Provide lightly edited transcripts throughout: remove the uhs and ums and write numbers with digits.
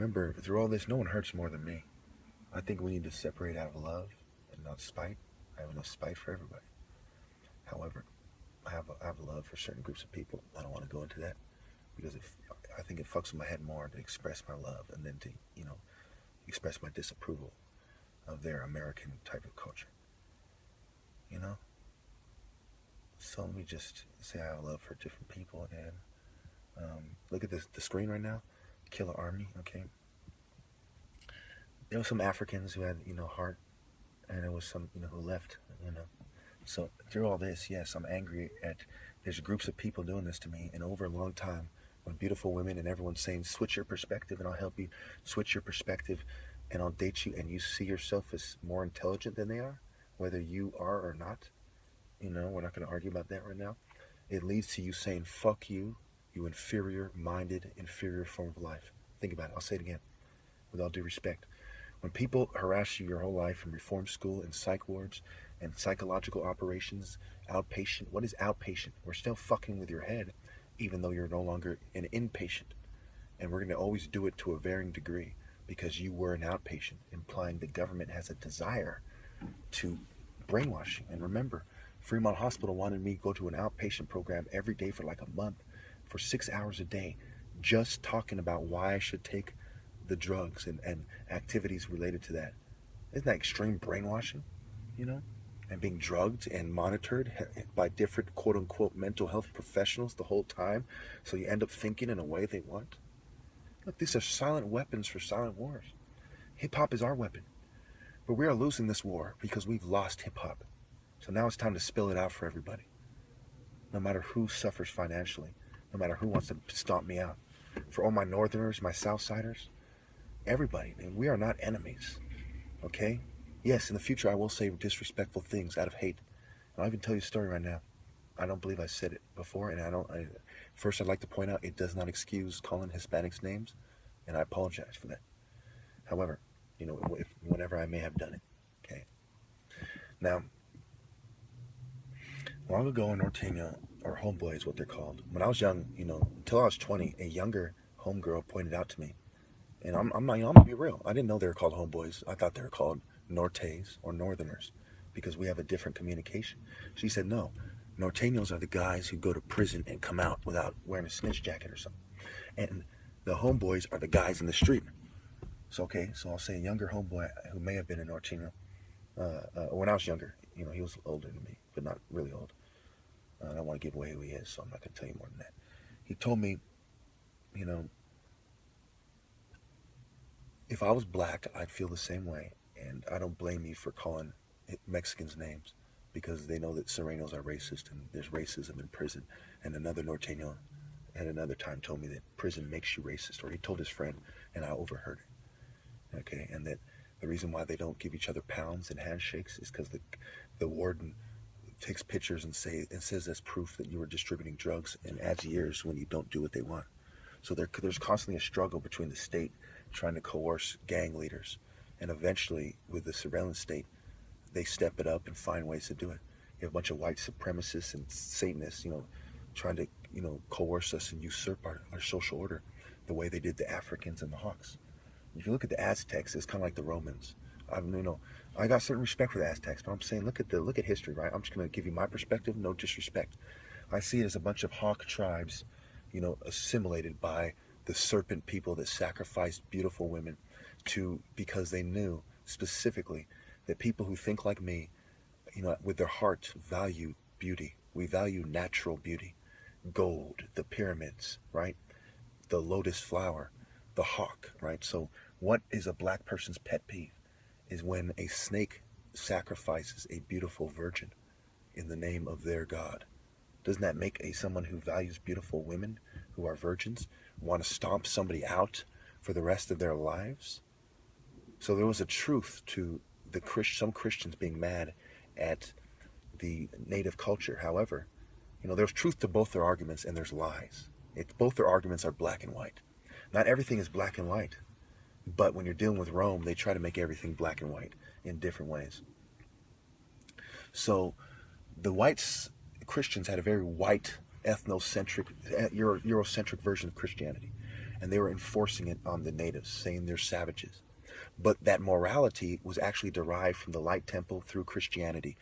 Remember, through all this, no one hurts more than me. I think we need to separate out of love and not spite. I have enough spite for everybody. However, I have love for certain groups of people. I don't want to go into that because if I think it fucks with my head more to express my love and then to, express my disapproval of their American type of culture. You know? So let me just say I have love for different people and look at the screen right now. Killer Army, okay? There were some Africans who had, heart, and there was some, who left, So through all this, yes, I'm angry at, there's groups of people doing this to me, and over a long time, when beautiful women and everyone's saying, switch your perspective and I'll help you, switch your perspective and I'll date you, and you see yourself as more intelligent than they are, whether you are or not, we're not going to argue about that right now. It leads to you saying, fuck you, you inferior-minded, inferior form of life. Think about it. I'll say it again, with all due respect. When people harass you your whole life in reform school and psych wards and psychological operations, outpatient, what is outpatient? We're still fucking with your head, even though you're no longer an inpatient. And we're going to always do it to a varying degree because you were an outpatient, implying the government has a desire to brainwash you. And remember, Fremont Hospital wanted me to go to an outpatient program every day for like a month, for 6 hours a day, just talking about why I should take the drugs and activities related to that. Isn't that extreme brainwashing, and being drugged and monitored by different quote-unquote mental health professionals the whole time, so you end up thinking in a way they want? Look, these are silent weapons for silent wars. Hip-hop is our weapon, but we are losing this war because we've lost hip-hop. So now it's time to spill it out for everybody, no matter who suffers financially, no matter who wants to stomp me out. For all my Northerners, my Southsiders, everybody, and we are not enemies, okay? Yes, in the future I will say disrespectful things out of hate. And I'll even tell you a story right now. I don't believe I said it before, and first I'd like to point out it does not excuse calling Hispanics names, and I apologize for that. However, whenever I may have done it, okay? Now, long ago in Norteño, or homeboy is what they're called, when I was young, until I was 20, a younger homegirl pointed out to me, and I'm gonna be real, I didn't know they were called homeboys. I thought they were called Nortes or Northerners because we have a different communication. She said, no, Norteños are the guys who go to prison and come out without wearing a snitch jacket or something. And the homeboys are the guys in the street. So, okay, so I'll say a younger homeboy who may have been a Norteño, when I was younger, he was older than me, but not really old. I don't want to give away who he is, so I'm not going to tell you more than that. He told me, if I was black, I'd feel the same way. And I don't blame you for calling Mexicans names because they know that Serenos are racist and there's racism in prison. And another Norteño at another time told me that prison makes you racist, or he told his friend, and I overheard it. Okay, and that the reason why they don't give each other pounds and handshakes is because the warden takes pictures and says that's proof that you were distributing drugs and adds years when you don't do what they want. So there's constantly a struggle between the state trying to coerce gang leaders, and eventually with the surveillance state, they step it up and find ways to do it. You have a bunch of white supremacists and Satanists, trying to, coerce us and usurp our social order the way they did the Africans and the Hawks. If you look at the Aztecs, it's kind of like the Romans. I got certain respect for the Aztecs, but I'm saying look at history, right? I'm just going to give you my perspective, no disrespect. I see it as a bunch of hawk tribes, assimilated by the serpent people that sacrificed beautiful women because they knew specifically that people who think like me, with their heart value beauty. We value natural beauty, gold, the pyramids, right? The lotus flower, the hawk, right? So what is a black person's pet peeve is when a snake sacrifices a beautiful virgin in the name of their god. Doesn't that make someone who values beautiful women who are virgins want to stomp somebody out for the rest of their lives? So there was a truth to some Christians being mad at the native culture. However, there's truth to both their arguments and there's lies. Both their arguments are black and white. Not everything is black and white, but when you're dealing with Rome, they try to make everything black and white in different ways. So the Christians had a very white, ethnocentric, Eurocentric version of Christianity. and they were enforcing it on the natives, saying they're savages. But that morality was actually derived from the Light Temple through Christianity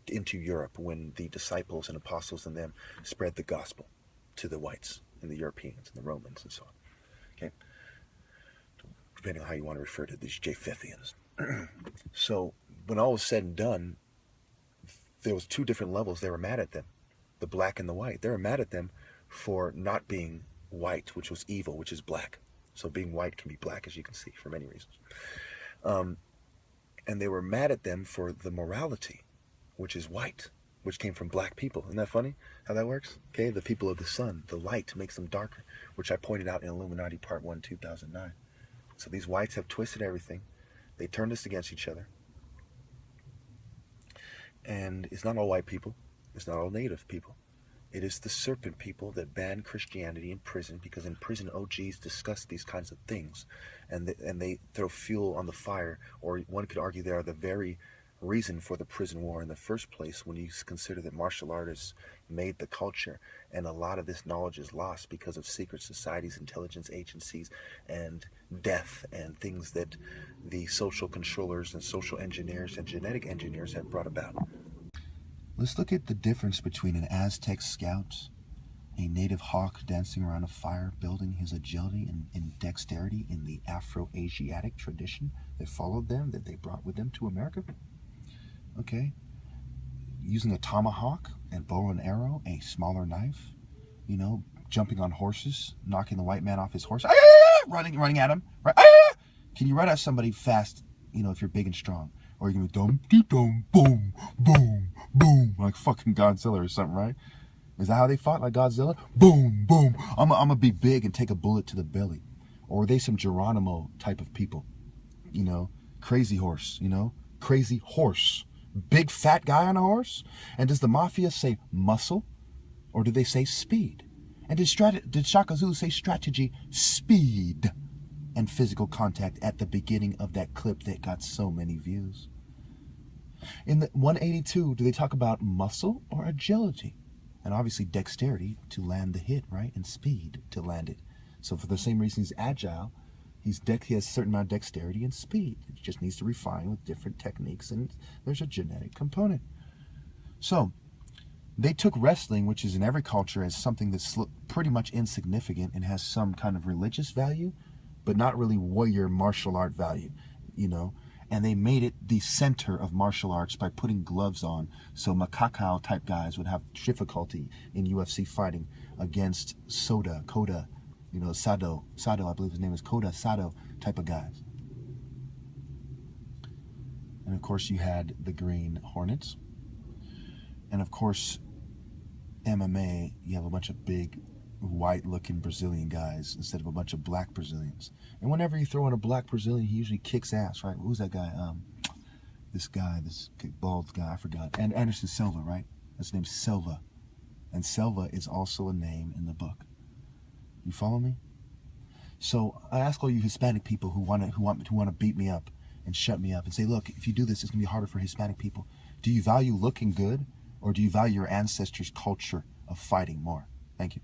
into Europe when the disciples and apostles and them spread the gospel to the whites and the Europeans and the Romans and so on. Okay, depending on how you want to refer to these Japhithians. So when all was said and done, there was two different levels. They were mad at them, the black and the white. They were mad at them for not being white, which was evil, which is black. So being white can be black, as you can see, for many reasons. And they were mad at them for the morality, which is white, which came from black people. Isn't that funny how that works? Okay, the people of the sun, the light makes them darker, which I pointed out in Illuminati Part 1, 2009. So these whites have twisted everything. They turned us against each other. And it's not all white people. It's not all native people. It is the serpent people that ban Christianity in prison, because in prison OGs discuss these kinds of things, and they throw fuel on the fire, or one could argue they are the very reason for the prison war in the first place, when you consider that martial artists made the culture, and a lot of this knowledge is lost because of secret societies, intelligence agencies, and death, and things that the social controllers and social engineers and genetic engineers have brought about. Let's look at the difference between an Aztec scout, a native hawk dancing around a fire, building his agility and dexterity in the Afro-Asiatic tradition that followed them, that they brought with them to America. Okay, using a tomahawk and bow and arrow, a smaller knife, you know, jumping on horses, knocking the white man off his horse, running at him, right? Can you run at somebody fast, you know, if you're big and strong? Or you're going to be dum, boom, boom, boom, like fucking Godzilla or something, right? Is that how they fought, like Godzilla? Boom, boom, I'm going to be big and take a bullet to the belly. Or are they some Geronimo type of people? You know, crazy horse, you know, crazy horse. Big fat guy on a horse? And does the mafia say muscle? Or do they say speed? And did Shaka Zulu say strategy, speed, and physical contact at the beginning of that clip that got so many views? In the 182, do they talk about muscle or agility? And obviously dexterity to land the hit, right? And speed to land it. So for the same reason he's agile, he has a certain amount of dexterity and speed. It just needs to refine with different techniques, and there's a genetic component. So they took wrestling, which is in every culture, as something that's pretty much insignificant and has some kind of religious value, but not really warrior martial art value, you know. And they made it the center of martial arts by putting gloves on, so Makakao type guys would have difficulty in UFC fighting against Koda, you know, Sado, I believe his name is Koda Sado type of guys. And of course you had the Green Hornets. And of course, MMA, you have a bunch of big, white-looking Brazilian guys instead of a bunch of black Brazilians. And whenever you throw in a black Brazilian, he usually kicks ass, right? Who's that guy? This bald guy, I forgot. And Anderson Silva, right? His name's Silva. And Silva is also a name in the book. You follow me? So I ask all you Hispanic people who want to beat me up and shut me up and say, look, if you do this, it's gonna be harder for Hispanic people. Do you value looking good, or do you value your ancestors' culture of fighting more? Thank you.